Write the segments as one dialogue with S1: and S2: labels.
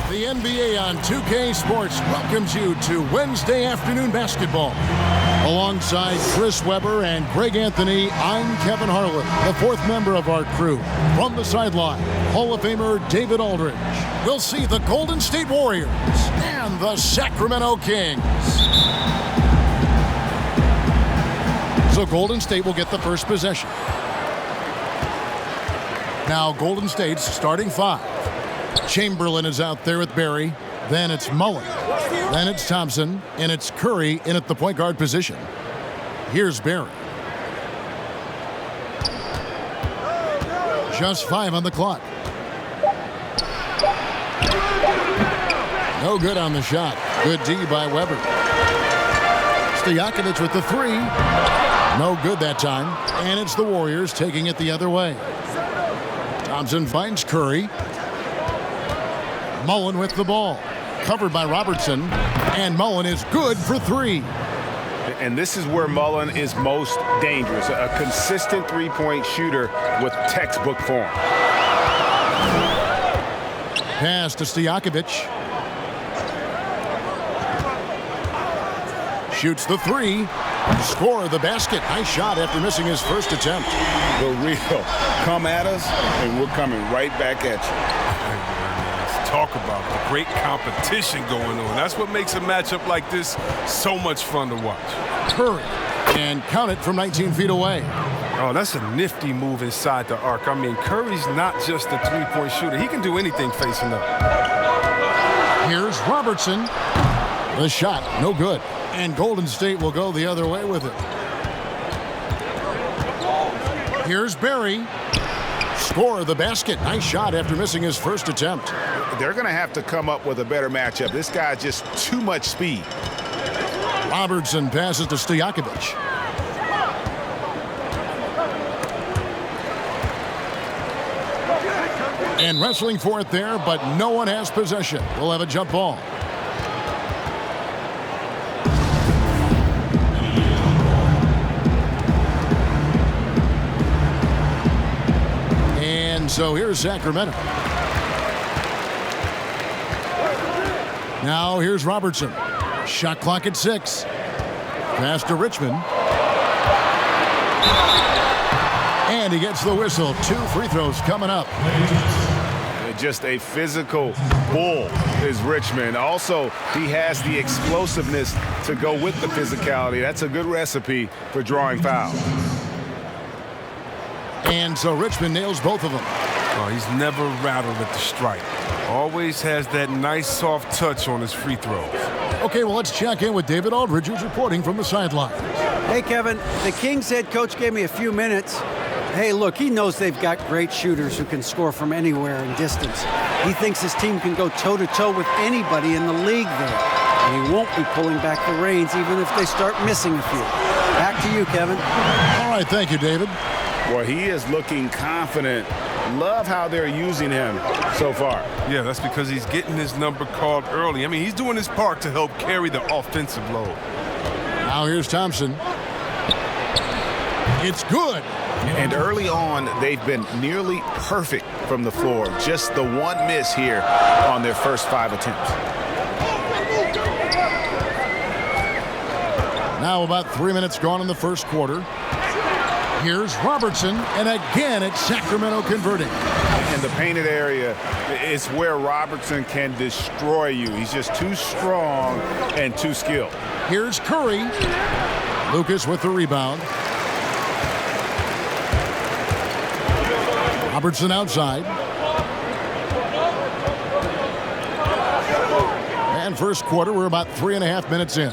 S1: The NBA on 2K Sports welcomes you to Wednesday afternoon basketball. Alongside Chris Webber and Greg Anthony, I'm Kevin Harlan, the fourth member of our crew. From the sideline, Hall of Famer David Aldridge. We'll see the Golden State Warriors and the Sacramento Kings. So Golden State will get the first possession. Now Golden State's starting five. Chamberlain is out there with Barry. Then it's Mullen. Then it's Thompson. And it's Curry in at the point guard position. Here's Barry. Just 5 on the clock. No good on the shot. Good D by Webber. Stojakovic with the three. No good that time. And it's the Warriors taking it the other way. Thompson finds Curry. Mullen with the ball. Covered by Robertson. And Mullen is good for three.
S2: And this is where Mullen is most dangerous. A consistent three-point shooter with textbook form.
S1: Pass to Stojakovic. Shoots the three. Score the basket. Nice shot after missing his first attempt.
S2: The real. Come at us, and we're coming right back at you.
S3: Talk about the great competition going on. That's what makes a matchup like this so much fun to watch.
S1: Curry. And count it from 19 feet away.
S3: Oh, that's a nifty move inside the arc. I mean, Curry's not just a three-point shooter. He can do anything facing up.
S1: Here's Robertson. The shot, no good. And Golden State will go the other way with it. Here's Barry. Score the basket. Nice shot after missing his first attempt.
S2: They're going to have to come up with a better matchup. This guy's just too much speed.
S1: Robertson passes to Stojakovic. And wrestling for it there, but no one has possession. We'll have a jump ball. And so here's Sacramento. Now here's Robertson. Shot clock at 6. Pass to Richmond. And he gets the whistle. 2 free throws coming up.
S2: Just a physical bull is Richmond. Also, he has the explosiveness to go with the physicality. That's a good recipe for drawing fouls.
S1: And so Richmond nails both of them.
S3: Oh, he's never rattled at the strike. Always has that nice soft touch on his free throws.
S1: Okay, well, let's check in with David Aldridge, who's reporting from the sideline.
S4: Hey, Kevin, the Kings head coach gave me a few minutes. Hey, look, he knows they've got great shooters who can score from anywhere in distance. He thinks his team can go toe-to-toe with anybody in the league there. And he won't be pulling back the reins even if they start missing a few. Back to you, Kevin.
S1: All right, thank you, David.
S2: Well, he is looking confident. Love how they're using him so far.
S3: Yeah, that's because he's getting his number called early. I mean, he's doing his part to help carry the offensive load.
S1: Now here's Thompson. It's good.
S2: And early on, they've been nearly perfect from the floor. Just the one miss here on their first 5 attempts.
S1: Now about 3 minutes gone in the first quarter. Here's Robertson, and again it's Sacramento converting.
S2: In the painted area, it's where Robertson can destroy you. He's just too strong and too skilled.
S1: Here's Curry. Lucas with the rebound. Robertson outside. And first quarter, we're about 3.5 minutes in.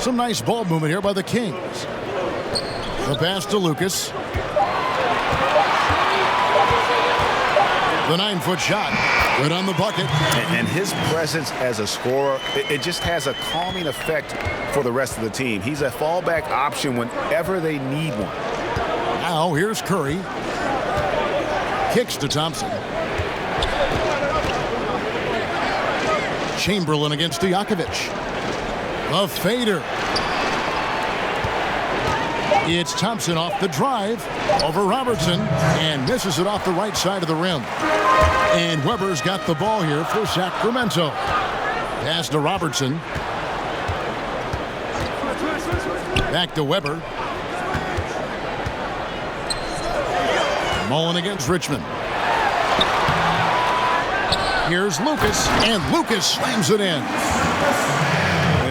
S1: Some nice ball movement here by the Kings. The pass to Lucas. The 9-foot shot. Good on the bucket.
S2: And his presence as a scorer, it just has a calming effect for the rest of the team. He's a fallback option whenever they need one.
S1: Now here's Curry. Kicks to Thompson. Chamberlain against Stojakovic. A fader. It's Thompson off the drive over Robertson and misses it off the right side of the rim. And Weber's got the ball here for Sacramento. Pass to Robertson. Back to Weber. Mullen against Richmond. Here's Lucas, and Lucas slams it in.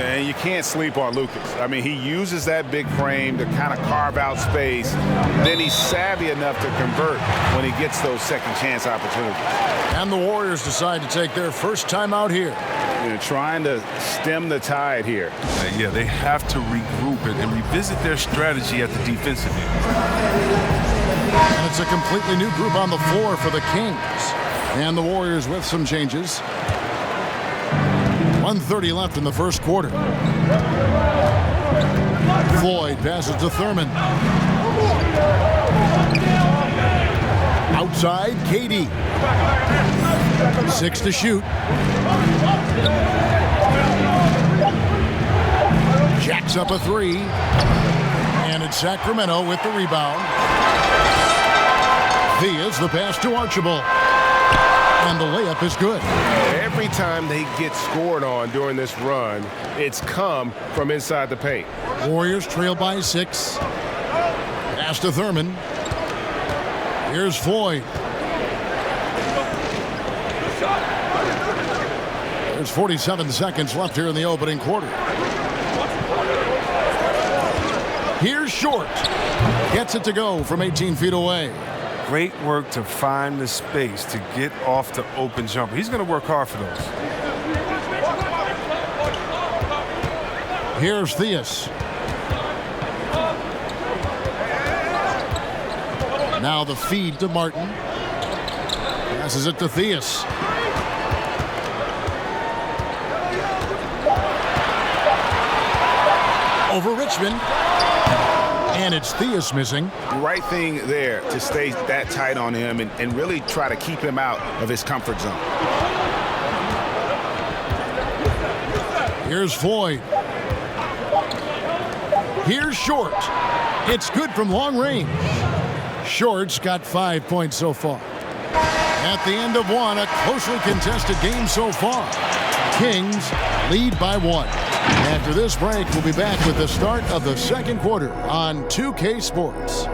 S2: And you can't sleep on Lucas. I mean, he uses that big frame to kind of carve out space. Then he's savvy enough to convert when he gets those second chance opportunities.
S1: And the Warriors decide to take their first time out here.
S2: They're trying to stem the tide here.
S3: Yeah, they have to regroup it and revisit their strategy at the defensive end.
S1: And it's a completely new group on the floor for the Kings. And the Warriors with some changes. 1:30 left in the first quarter. Floyd passes to Thurman. Outside, KD. 6 to shoot. Jacks up a 3. And it's Sacramento with the rebound. Thea's the pass to Archibald. And the layup is good.
S2: Every time they get scored on during this run, it's come from inside the paint.
S1: Warriors trail by 6. Pass to Thurman. Here's Floyd. There's 47 seconds left here in the opening quarter. Here's Short. Gets it to go from 18 feet away.
S3: Great work to find the space to get off the open jumper. He's going to work hard for those.
S1: Here's Theus. Now the feed to Martin. Passes it to Theus. Over Richmond. And it's Theus missing.
S2: The right thing there to stay that tight on him and really try to keep him out of his comfort zone.
S1: Here's Floyd. Here's Short. It's good from long range. Short's got 5 points so far. At the end of one, a closely contested game so far. Kings lead by 1. After this break, we'll be back with the start of the second quarter on 2K Sports.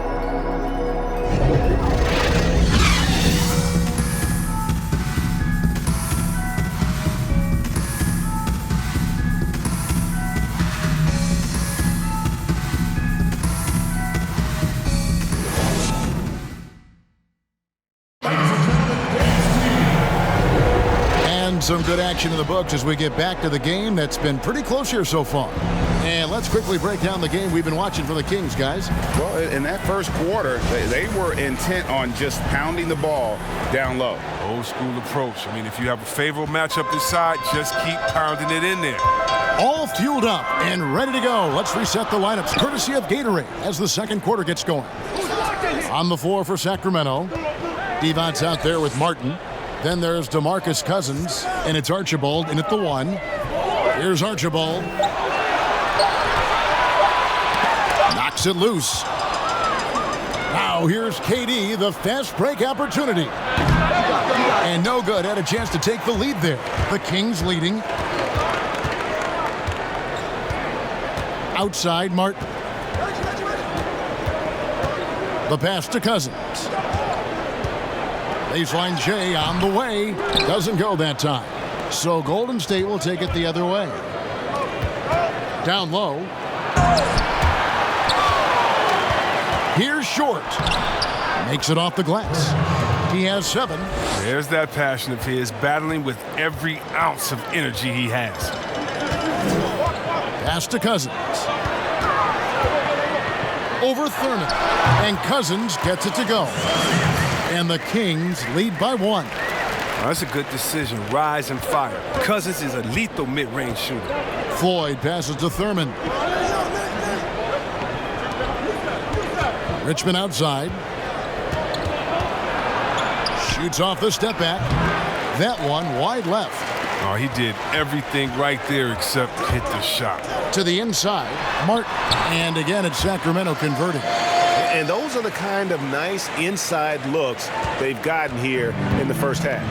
S1: Some good action in the books as we get back to the game that's been pretty close here so far. And let's quickly break down the game we've been watching for the Kings, guys.
S2: Well, in that first quarter, they were intent on just pounding the ball down low.
S3: Old school approach. I mean, if you have a favorable matchup this side, just keep pounding it in there.
S1: All fueled up and ready to go. Let's reset the lineups courtesy of Gatorade as the second quarter gets going. On the floor for Sacramento, Devon's out there with Martin. Then there's DeMarcus Cousins, and it's Archibald in at the 1. Here's Archibald. Knocks it loose. Now here's KD, the fast break opportunity. And no good, had a chance to take the lead there. The Kings leading. Outside, Martin. The pass to Cousins. Baseline Jay on the way. Doesn't go that time. So Golden State will take it the other way. Down low. Here's Short. Makes it off the glass. He has 7.
S3: There's that passion of his, battling with every ounce of energy he has.
S1: Pass to Cousins. Over Thurman. And Cousins gets it to go. And the Kings lead by 1.
S3: That's a good decision. Rise and fire. Cousins is a lethal mid-range shooter.
S1: Floyd passes to Thurman. Richmond outside. Shoots off the step back. That one wide left.
S3: Oh, he did everything right there except hit the shot.
S1: To the inside, Martin. And again, it's Sacramento converting.
S2: And those are the kind of nice inside looks they've gotten here in the first half.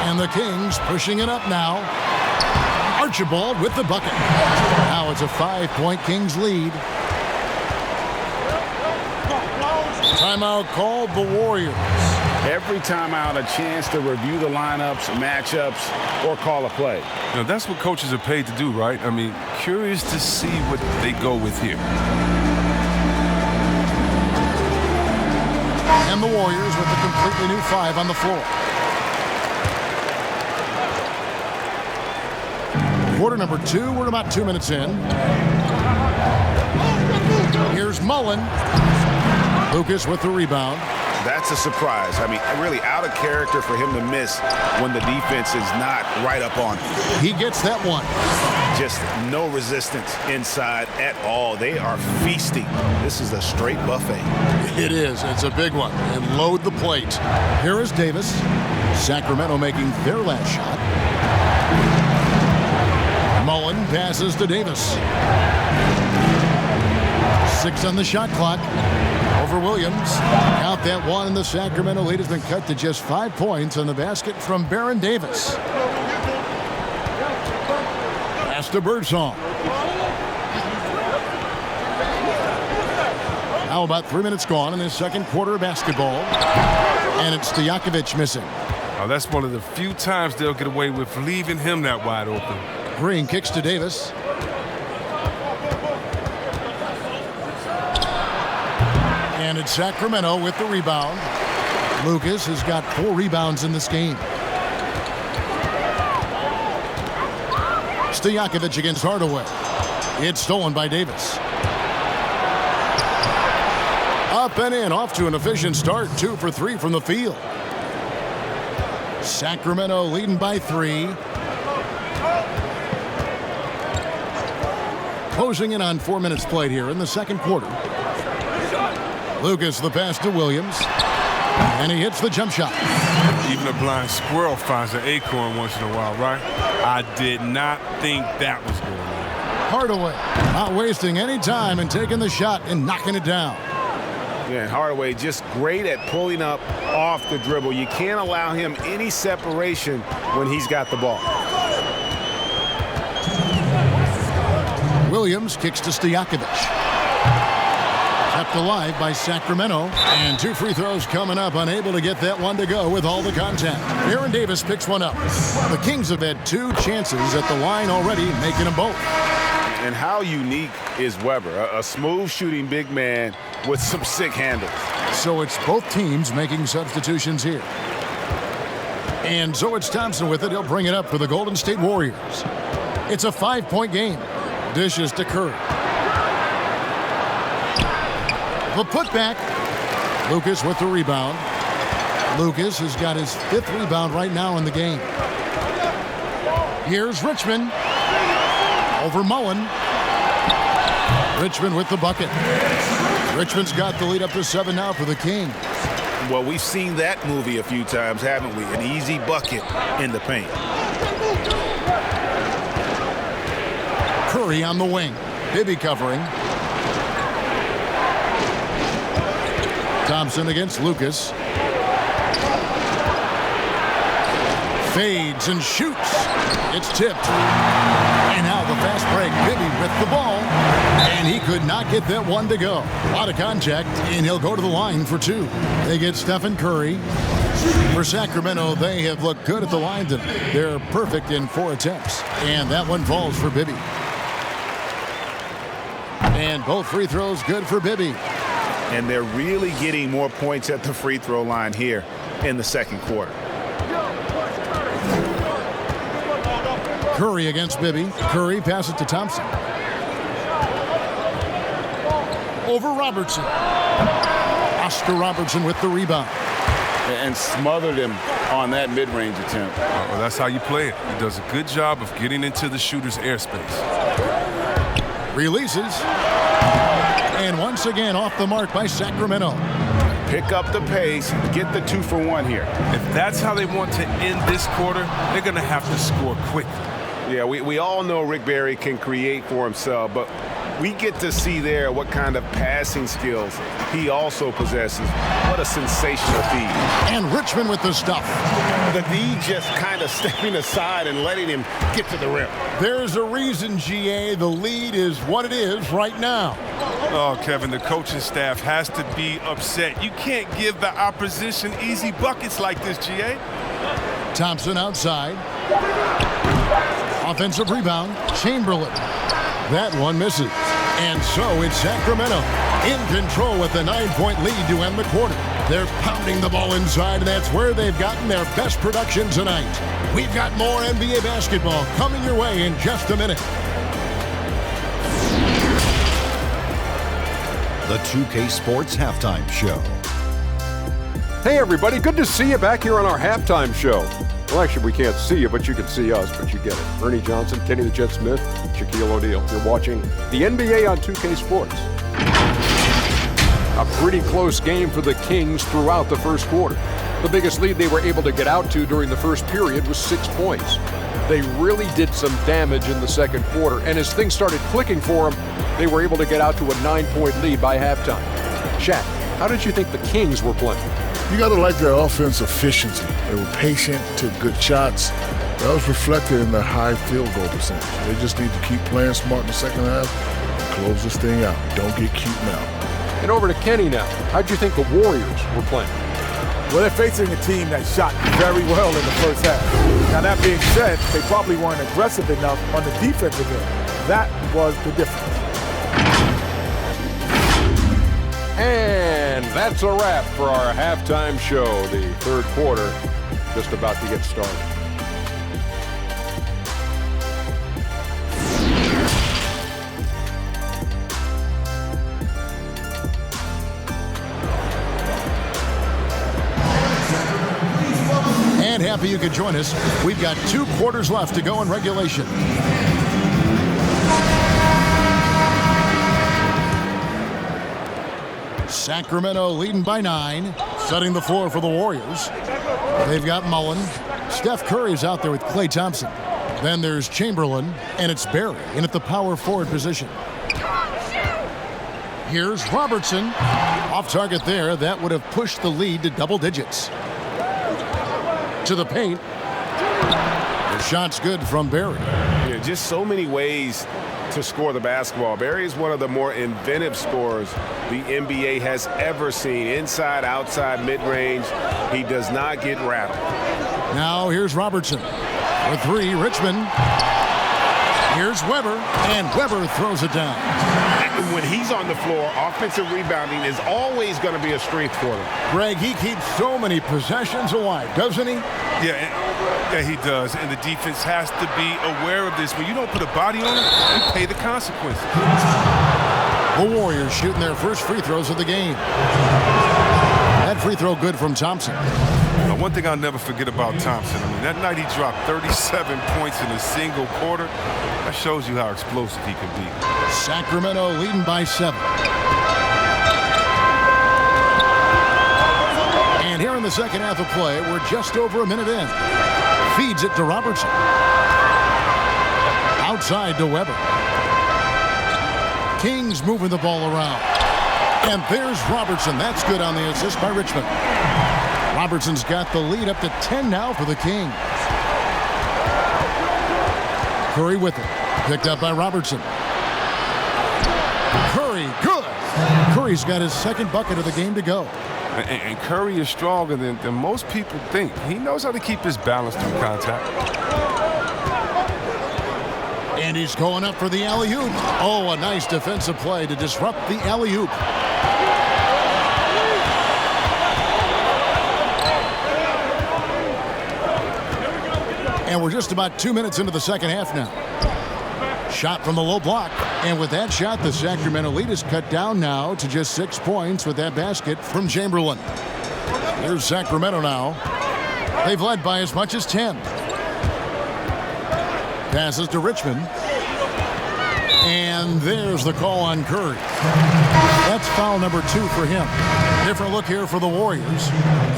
S1: And the Kings pushing it up now. Archibald with the bucket. Now it's a 5-point Kings lead. Timeout called the Warriors.
S2: Every timeout, a chance to review the lineups, matchups, or call a play.
S3: Now, that's what coaches are paid to do, right? I mean, curious to see what they go with here.
S1: And the Warriors with a completely new 5 on the floor. Quarter number 2, we're about 2 minutes in. Here's Mullen. Lucas with the rebound.
S2: That's a surprise. I mean, really out of character for him to miss when the defense is not right up on him.
S1: He gets that one.
S2: Just no resistance inside at all. They are feasting. This is a straight buffet.
S1: It is. It's a big one. And load the plate. Here is Davis. Sacramento making their last shot. Mullen passes to Davis. 6 on the shot clock. Over Williams. Count that one, and the Sacramento lead has been cut to just 5 points on the basket from Baron Davis. Pass to Birdsong. Now about 3 minutes gone in this second quarter of basketball. And it's Stojakovic missing.
S3: Oh, that's one of the few times they'll get away with leaving him that wide open.
S1: Green kicks to Davis. And it's Sacramento with the rebound. Lucas has got 4 rebounds in this game. Stojakovic against Hardaway. It's stolen by Davis. Up and in, off to an efficient start. 2 for 3 from the field. Sacramento leading by 3. Closing in on 4 minutes played here in the second quarter. Lucas the pass to Williams. And he hits the jump shot.
S3: Even a blind squirrel finds an acorn once in a while, right? I did not think that was going on.
S1: Hardaway not wasting any time and taking the shot and knocking it down.
S2: Yeah, and Hardaway just great at pulling up off the dribble. You can't allow him any separation when he's got the ball.
S1: Williams kicks to Stojakovic. Kept alive by Sacramento. And 2 free throws coming up. Unable to get that one to go with all the contact. Baron Davis picks one up. The Kings have had 2 chances at the line already, making them both.
S2: And how unique is Weber? A smooth shooting big man with some sick handles.
S1: So it's both teams making substitutions here. And so it's Thompson with it. He'll bring it up for the Golden State Warriors. It's a 5-point game. Dishes to Curry. The putback. Lucas with the rebound. Lucas has got his 5th rebound right now in the game. Here's Richmond. Over Mullen. Richmond with the bucket. Richmond's got the lead up to 7 now for the Kings.
S2: Well, we've seen that movie a few times, haven't we? An easy bucket in the paint.
S1: Curry on the wing. Bibby covering. Thompson against Lucas. Fades and shoots. It's tipped. And now the fast break. Bibby with the ball. And he could not get that one to go. A lot of contact, and he'll go to the line for 2. They get Stephen Curry. For Sacramento, they have looked good at the line tonight. They're perfect in 4 attempts. And that one falls for Bibby. And both free throws good for Bibby.
S2: And they're really getting more points at the free throw line here in the second quarter.
S1: Curry against Bibby. Curry passes to Thompson. Over Robertson. Oscar Robertson with the rebound.
S2: And smothered him on that mid-range attempt.
S3: Well, that's how you play it. He does a good job of getting into the shooter's airspace.
S1: Releases. And once again off the mark by Sacramento.
S2: pick up the pace, get the 2-for-1 here.
S3: If that's how they want to end this quarter, they're going to have to score quickly.
S2: Yeah, we all know Rick Barry can create for himself, but we get to see there what kind of passing skills he also possesses. What a sensational feed.
S1: And Richmond with the stuff.
S2: The D just kind of stepping aside and letting him get to the rim.
S1: There's a reason, GA, the lead is what it is right now.
S3: Oh, Kevin, the coaching staff has to be upset. You can't give the opposition easy buckets like this, GA.
S1: Thompson outside. Offensive rebound, Chamberlain. That one misses. And so it's Sacramento in control with a 9-point lead to end the quarter. They're pounding the ball inside, and that's where they've gotten their best production tonight. We've got more NBA basketball coming your way in just a minute.
S5: The 2K Sports Halftime Show.
S6: Hey everybody, good to see you back here on our halftime show. Well, actually, we can't see you, but you can see us, but you get it. Ernie Johnson, Kenny the Jet Smith, Shaquille O'Neal. You're watching the NBA on 2K Sports. A pretty close game for the Kings throughout the first quarter. The biggest lead they were able to get out to during the first period was 6 points. They really did some damage in the second quarter, and as things started clicking for them, they were able to get out to a 9-point lead by halftime. Shaq, how did you think the Kings were playing?
S7: You got to like their offense efficiency. They were patient, took good shots. That was reflected in their high field goal percentage. They just need to keep playing smart in the second half and close this thing out. Don't get cute now.
S6: And over to Kenny now. How'd you think the Warriors were playing?
S8: Well, they're facing a team that shot very well in the first half. Now, that being said, they probably weren't aggressive enough on the defensive end. That was the difference.
S6: And that's a wrap for our halftime show. The third quarter just about to get started.
S1: And happy you could join us. We've got 2 quarters left to go in regulation. Sacramento leading by 9, setting the floor for the Warriors. They've got Mullen. Steph Curry's out there with Klay Thompson. Then there's Chamberlain, and it's Barry in at the power forward position. Here's Robertson. Off target there. That would have pushed the lead to double digits. To the paint. The shot's good from Barry.
S2: Yeah, just so many ways to score the basketball. Barry is one of the more inventive scorers the NBA has ever seen. Inside, outside, mid-range. He does not get wrapped.
S1: Now here's Robertson. For 3, Richmond. Here's Weber, and Weber throws it down.
S2: When he's on the floor, offensive rebounding is always going to be a strength for them.
S1: Greg, he keeps so many possessions alive, doesn't he?
S3: Yeah, he does. And the defense has to be aware of this. When you don't put a body on it, you pay the consequences.
S1: The Warriors shooting their first free throws of the game. That free throw good from Thompson.
S3: Now, one thing I'll never forget about Thompson, I mean, that night he dropped 37 points in a single quarter. That shows you how explosive he can be.
S1: Sacramento leading by 7. And here in the second half of play, we're just over a minute in. Feeds it to Robertson. Outside to Weber. Kings moving the ball around. And there's Robertson. That's good on the assist by Richmond. Robertson's got the lead up to 10 now for the Kings. Curry with it. Picked up by Robertson. Curry, good. Curry's got his second bucket of the game to go.
S3: And Curry is stronger than most people think. He knows how to keep his balance through contact.
S1: And he's going up for the alley-oop. Oh, a nice defensive play to disrupt the alley-oop. And we're just about 2 minutes into the second half now. Shot from the low block. And with that shot, the Sacramento lead is cut down now to just 6 points with that basket from Chamberlain. Here's Sacramento now. They've led by as much as 10. Passes to Richmond. And there's the call on Curry. That's foul number 2 for him. Different look here for the Warriors.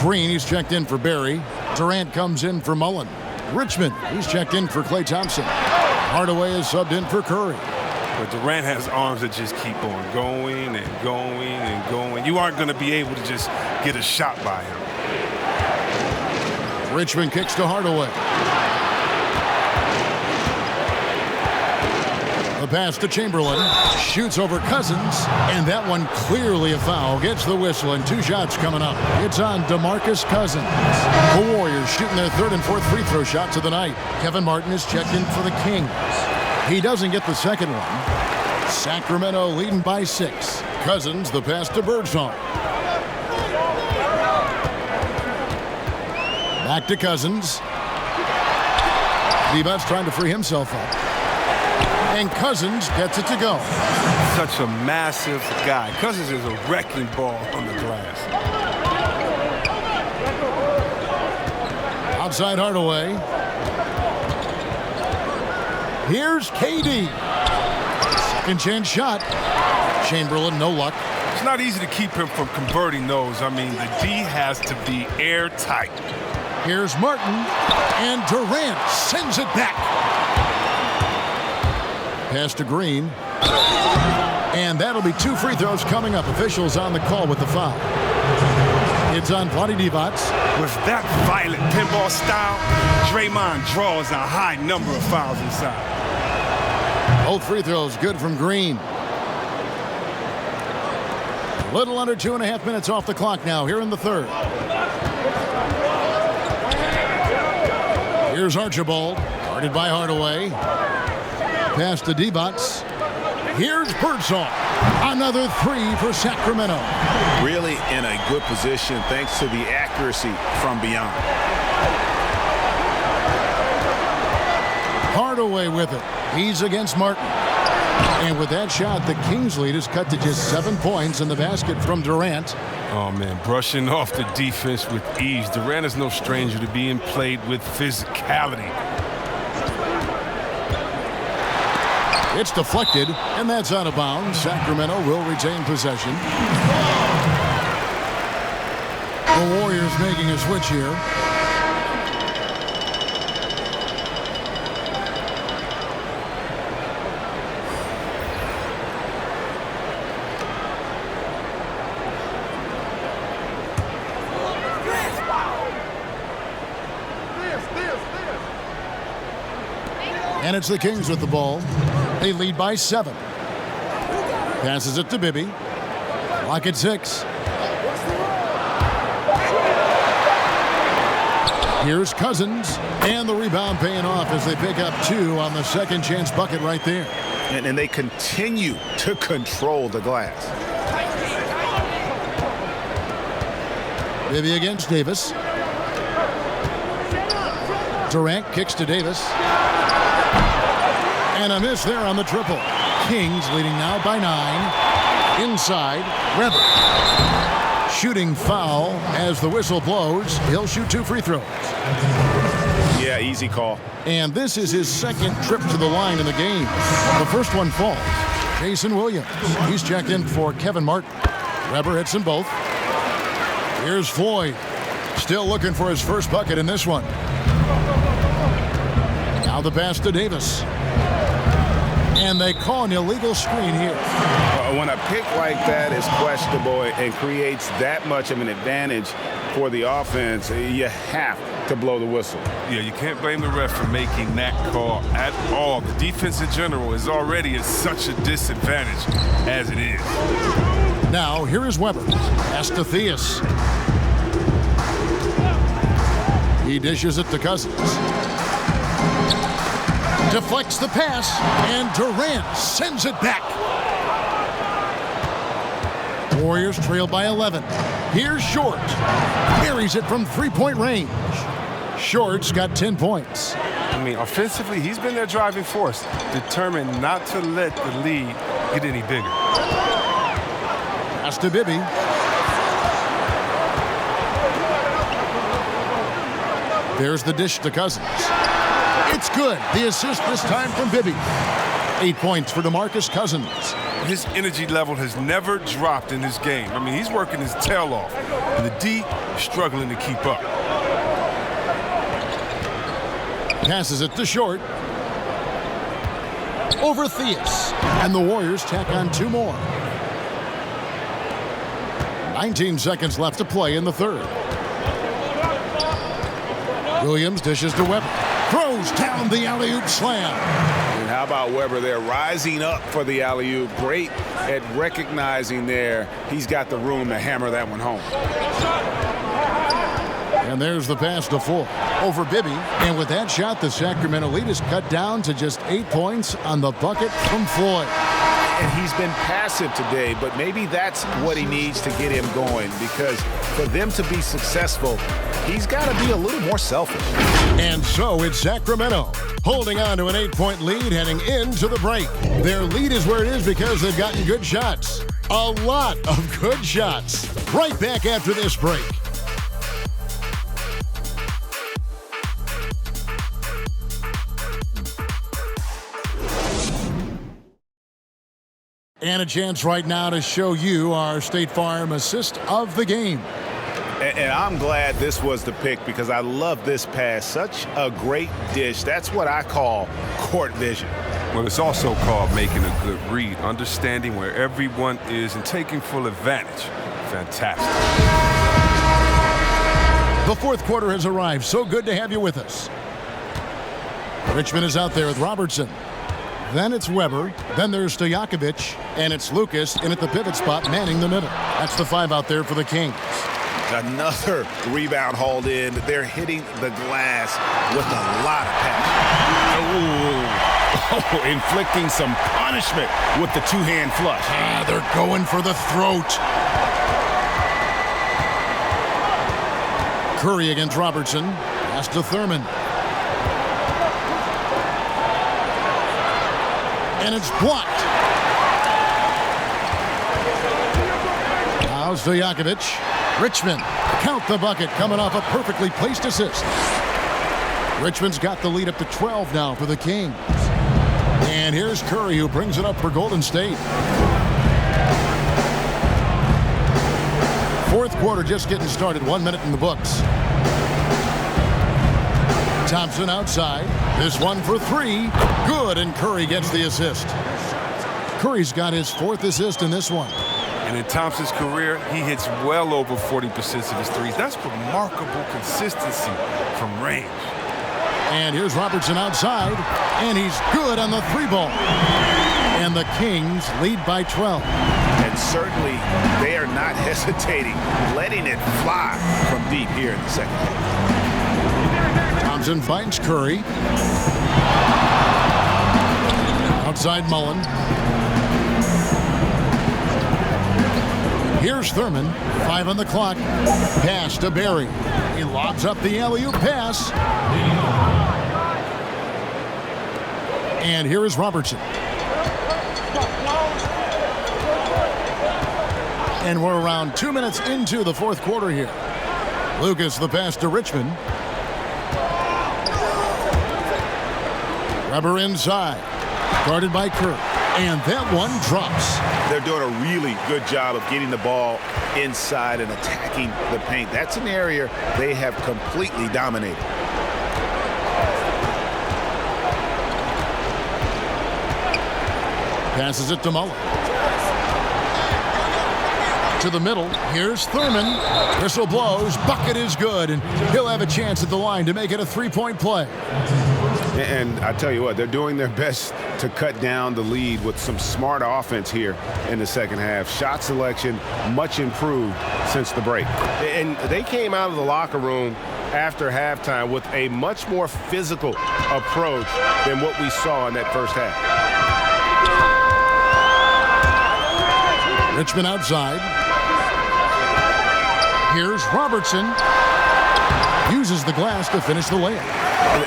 S1: Green, he's checked in for Barry. Durant comes in for Mullen. Richmond, he's checked in for Klay Thompson. Hardaway is subbed in for Curry.
S3: But Durant has arms that just keep on going and going and going. You aren't going to be able to just get a shot by him.
S1: Richmond kicks to Hardaway. The pass to Chamberlain. Shoots over Cousins. And that one clearly a foul. Gets the whistle and 2 shots coming up. It's on DeMarcus Cousins. The Warriors shooting their 3rd and 4th free throw shots of the night. Kevin Martin is checked in for the Kings. He doesn't get the second one. Sacramento leading by 6. Cousins, the pass to Birdsong. Back to Cousins. Divac trying to free himself up. And Cousins gets it to go.
S3: Such a massive guy. Cousins is a wrecking ball on the glass.
S1: Outside Hardaway. Here's KD. Second chance shot. Chamberlain, no luck.
S3: It's not easy to keep him from converting those. I mean, the D has to be airtight.
S1: Here's Martin. And Durant sends it back. Pass to Green. And that'll be 2 free throws coming up. Officials on the call with the foul. It's on Vlade Divac.
S3: With that violent pinball style, Draymond draws a high number of fouls inside.
S1: Both free throws good from Green. A little under 2.5 minutes off the clock now here in the 3rd. Here's Archibald, guarded by Hardaway. Pass to Divac. Here's Birdsong. Another 3 for Sacramento.
S2: Really in a good position thanks to the accuracy from beyond.
S1: Hardaway with it. He's against Martin. And with that shot, the Kings lead is cut to just 7 points in the basket from Durant.
S3: Oh, man, brushing off the defense with ease. Durant is no stranger to being played with physicality.
S1: It's deflected, and that's out of bounds. Sacramento will retain possession. The Warriors making a switch here. And it's the Kings with the ball. They lead by 7. Passes it to Bibby. Clock at 6. Here's Cousins. And the rebound paying off as they pick up 2 on the second chance bucket right there.
S2: And they continue to control the glass.
S1: Bibby against Davis. Durant kicks to Davis. And a miss there on the triple. Kings leading now by 9. Inside, Weber. Shooting foul as the whistle blows. He'll shoot 2 free throws.
S2: Yeah, easy call.
S1: And this is his 2nd trip to the line in the game. The first one falls. Jason Williams. He's checked in for Kevin Martin. Weber hits them both. Here's Floyd. Still looking for his first bucket in this one. Now the pass to Davis. And they call an illegal screen here.
S2: When a pick like that is questionable and creates that much of an advantage for the offense, you have to blow the whistle.
S3: Yeah, you can't blame the ref for making that call at all. The defense in general is already at such a disadvantage as it is.
S1: Now, here is Weber. Pass to Theus. He dishes it to Cousins. Deflects the pass, and Durant sends it back. Warriors trail by 11. Here's Short. Carries it from 3-point range. Short's got 10 points.
S3: I mean, offensively, he's been their driving force, determined not to let the lead get any bigger.
S1: Pass to Bibby. There's the dish to Cousins. It's good. The assist this time from Bibby. 8 points for DeMarcus Cousins.
S3: His energy level has never dropped in this game. I mean, he's working his tail off, and the D is struggling to keep up.
S1: Passes it to short. Over Theus. And the Warriors tack on 2 more. 19 seconds left to play in the third. Williams dishes to Weber. Throws down the alley-oop slam.
S2: And how about Weber there rising up for the alley-oop? Great at recognizing there. He's got the room to hammer that one home.
S1: And there's the pass to Full over Bibby. And with that shot, the Sacramento lead is cut down to just 8 points on the bucket from Floyd.
S2: And he's been passive today, but maybe that's what he needs to get him going, because for them to be successful, he's got to be a little more selfish.
S1: And so it's Sacramento holding on to an 8-point lead heading into the break. Their lead is where it is because they've gotten good shots. A lot of good shots. Right back after this break. And a chance right now to show you our State Farm assist of the game.
S2: And I'm glad this was the pick, because I love this pass. Such a great dish. That's what I call court vision.
S3: Well, it's also called making a good read, understanding where everyone is and taking full advantage. Fantastic.
S1: The fourth quarter has arrived. So good to have you with us. Richmond is out there with Robertson. Then it's Weber. Then there's Stojakovic. And it's Lucas in at the pivot spot, manning the middle. That's the 5 out there for the Kings.
S2: Another rebound hauled in. They're hitting the glass with a lot of passion. Inflicting some punishment with the 2-hand flush.
S1: They're going for the throat. Curry against Robertson. Pass to Thurman. And it's blocked. Now Stojakovic. Richmond, count the bucket, coming off a perfectly placed assist. Richmond's got the lead up to 12 now for the Kings. And here's Curry, who brings it up for Golden State. Fourth quarter just getting started, 1 minute in the books. Thompson outside. This one for 3. Good, and Curry gets the assist. Curry's got his 4th assist in this one.
S3: And in Thompson's career, he hits well over 40% of his threes. That's remarkable consistency from range.
S1: And here's Robertson outside, and he's good on the 3-ball. And the Kings lead by 12.
S2: And certainly they are not hesitating, letting it fly from deep here in the second half.
S1: Thompson finds Curry. Outside Mullen. Here's Thurman, 5 on the clock. Pass to Barry. He lobs up the alley-oop pass. And here is Robertson. And we're around 2 minutes into the fourth quarter here. Lucas the pass to Richmond. Weber inside. Guarded by Kerr. And that one drops.
S2: They're doing a really good job of getting the ball inside and attacking the paint. That's an area they have completely dominated.
S1: Passes it to Mullen. To the middle. Here's Thurman. Whistle blows. Bucket is good. And he'll have a chance at the line to make it a 3-point play.
S2: And I tell you what, they're doing their best to cut down the lead with some smart offense here in the second half. Shot selection much improved since the break.
S9: And they came out of the locker room after halftime with a much more physical approach than what we saw in that first half.
S1: Richmond outside. Here's Robertson. Uses the glass to finish the layup.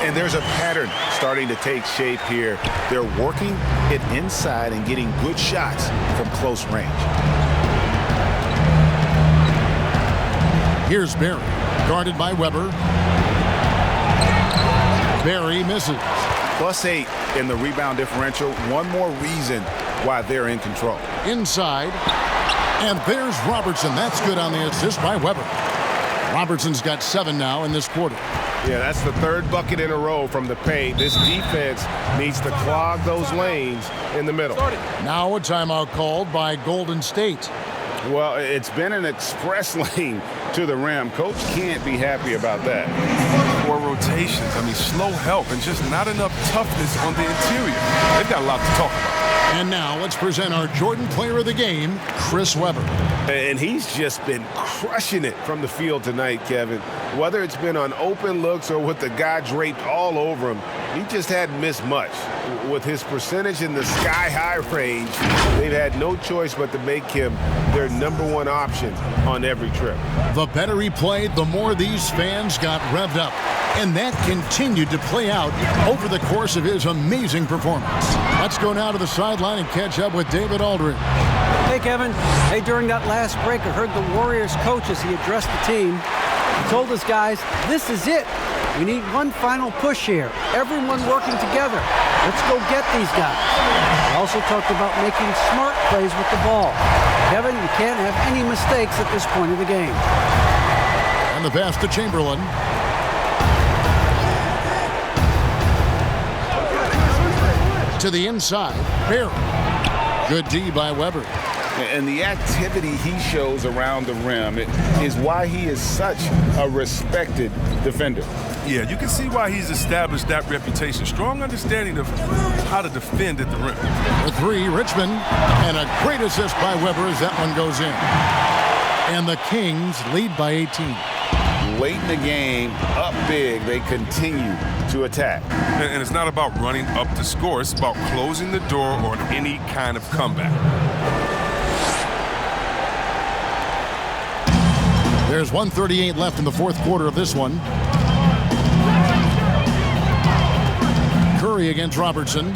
S2: And there's a pattern starting to take shape here. They're working it inside and getting good shots from close range.
S1: Here's Barry, guarded by Weber. Barry misses.
S2: Plus a in the rebound differential. One more reason why they're in control.
S1: Inside. And there's Robertson. That's good on the assist by Weber. Robertson's got 7 now in this quarter.
S9: Yeah, that's the 3rd bucket in a row from the paint. This defense needs to clog those lanes in the middle.
S1: Now a timeout called by Golden State.
S9: Well, it's been an express lane to the rim. Coach can't be happy about that.
S3: 4 rotations. I mean, slow help and just not enough toughness on the interior. They've got a lot to talk about.
S1: And now let's present our Jordan Player of the Game, Chris Webber.
S9: And he's just been crushing it from the field tonight, Kevin. Whether it's been on open looks or with the guy draped all over him, he just hadn't missed much. With his percentage in the sky-high range, they've had no choice but to make him their #1 option on every trip.
S1: The better he played, the more these fans got revved up. And that continued to play out over the course of his amazing performance. Let's go now to the sideline and catch up with David Aldridge.
S4: Hey, Kevin. Hey, during that last break, I heard the Warriors coach as he addressed the team. He told us guys, this is it. We need one final push here. Everyone working together. Let's go get these guys. He also talked about making smart plays with the ball. Kevin, you can't have any mistakes at this point of the game.
S1: And the pass to Chamberlain. To the inside, Barry. Good D by Weber.
S2: And the activity he shows around the rim is why he is such a respected defender.
S3: Yeah, you can see why he's established that reputation. Strong understanding of how to defend at the rim.
S1: For 3, Richmond. And a great assist by Weber as that one goes in. And the Kings lead by 18.
S2: Late in the game, up big, they continue to attack.
S3: And it's not about running up to score. It's about closing the door on any kind of comeback.
S1: There's 1:38 left in the 4th quarter of this one. Curry against Robertson.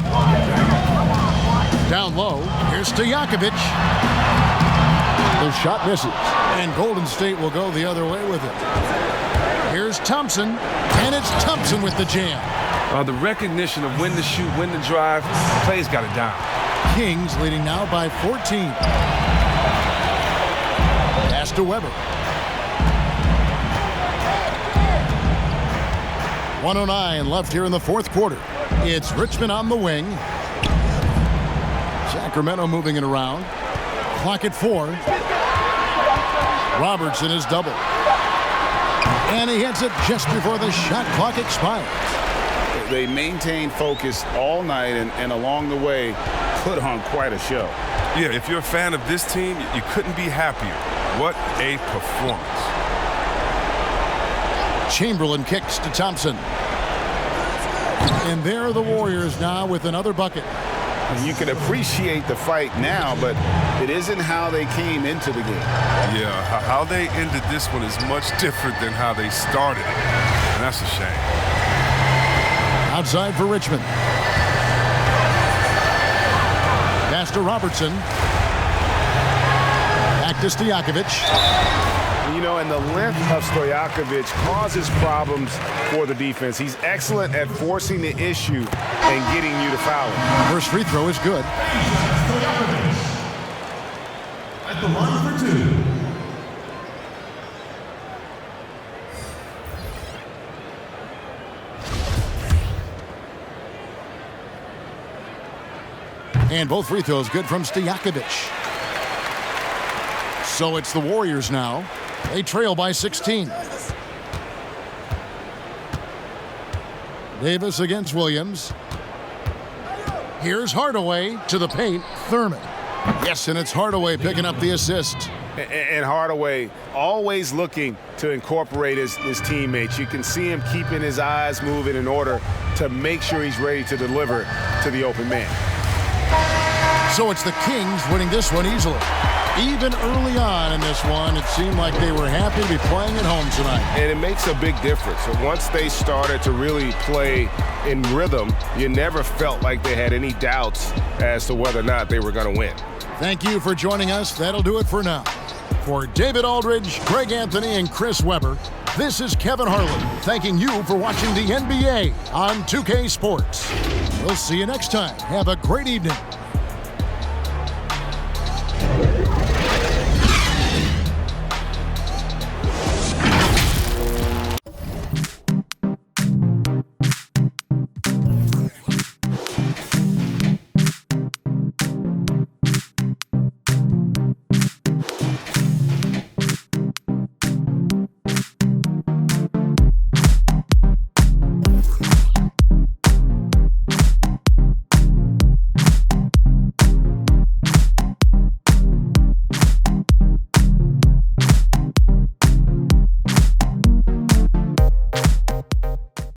S1: Down low. Here's Stojakovic. The shot misses. And Golden State will go the other way with it. Here's Thompson. And it's Thompson with the jam.
S3: The recognition of when to shoot, when to drive, play's got it down.
S1: Kings leading now by 14. Pass to Weber. 1:09 left here in the 4th quarter. It's Richmond on the wing. Sacramento moving it around. Clock at 4. Robertson is double. And he hits it just before the shot clock expires.
S2: They maintained focus all night and along the way put on quite a show.
S3: Yeah, if you're a fan of this team, you couldn't be happier. What a performance.
S1: Chamberlain kicks to Thompson. And there are the Warriors now with another bucket.
S2: You can appreciate the fight now, but it isn't how they came into the game.
S3: Yeah, how they ended this one is much different than how they started it. And that's a shame.
S1: Outside for Richmond. Pass to Robertson. Back to Stojakovic.
S9: You know, and the length of Stojakovic causes problems for the defense. He's excellent at forcing the issue and getting you to foul him.
S1: First free throw is good.
S10: At the line for 2.
S1: And both free throws good from Stojakovic. So it's the Warriors now. They trail by 16. Davis against Williams. Here's Hardaway to the paint. Thurman. Yes, and it's Hardaway picking up the assist.
S9: And Hardaway always looking to incorporate his teammates. You can see him keeping his eyes moving in order to make sure he's ready to deliver to the open man.
S1: So it's the Kings winning this one easily. Even early on in this one, it seemed like they were happy to be playing at home tonight.
S9: And it makes a big difference. Once they started to really play in rhythm, you never felt like they had any doubts as to whether or not they were going to win.
S1: Thank you for joining us. That'll do it for now. For David Aldridge, Greg Anthony, and Chris Webber, this is Kevin Harlan thanking you for watching the NBA on 2K Sports. We'll see you next time. Have a great evening